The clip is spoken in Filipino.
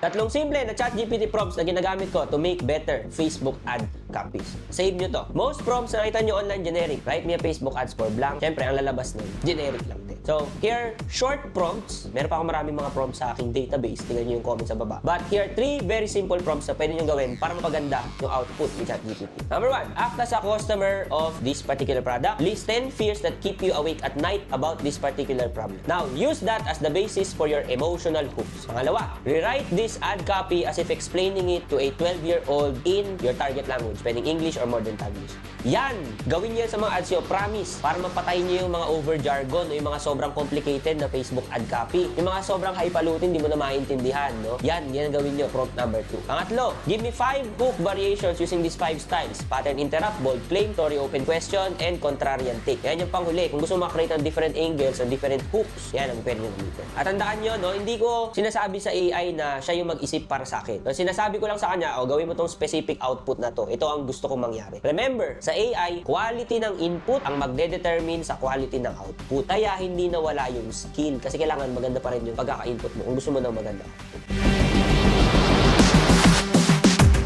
Tatlong simple na ChatGPT prompts na ginagamit ko to make better Facebook ad copies. Save nyo to. Most prompts na nakita nyo online, generic. Write me a Facebook ads for blank. Siyempre, ang lalabas nun, generic lang din. So, here, short prompts. Meron pa ako maraming mga prompts sa aking database. Tingnan nyo yung comments sa baba. But here, 3 very simple prompts na pwede nyo gawin para mapaganda yung output ni ChatGPT. Number 1, act as a customer of this particular product. List 10 fears that keep you awake at night about this particular problem. Now, use that as the basis for your emotional hooks. Pangalawa, rewrite this ad copy as if explaining it to a 12-year-old in your target language, pwedeng English or modern Taglish. Yan! Gawin yan sa mga ads nyo, promise, para mapatayin nyo yung mga over-jargon o yung mga sobrang complicated na Facebook ad copy. Yung mga sobrang highfalutin, di mo na maintindihan, no? Yan gawin nyo, prompt number 2. Pangatlo, give me 5 hook variations using these 5 styles. Pattern interrupt, bold flame, story open question, and contrarian take. Yan yung panghuli. Kung gusto mo makreate ng different angles or different hooks, yan ang pwede nyo gamitin. At tandaan nyo, no, hindi ko sinasabi sa AI na siya yung mag-isip para sa akin. So, sinasabi ko lang sa kanya, gawin mo tong specific output na to. Ito ang gusto kong mangyari. Remember, sa AI, quality ng input ang magde-determine sa quality ng output. Kaya hindi nawala yung skill kasi kailangan maganda pa rin yung pagkaka-input mo kung gusto mo ng maganda output.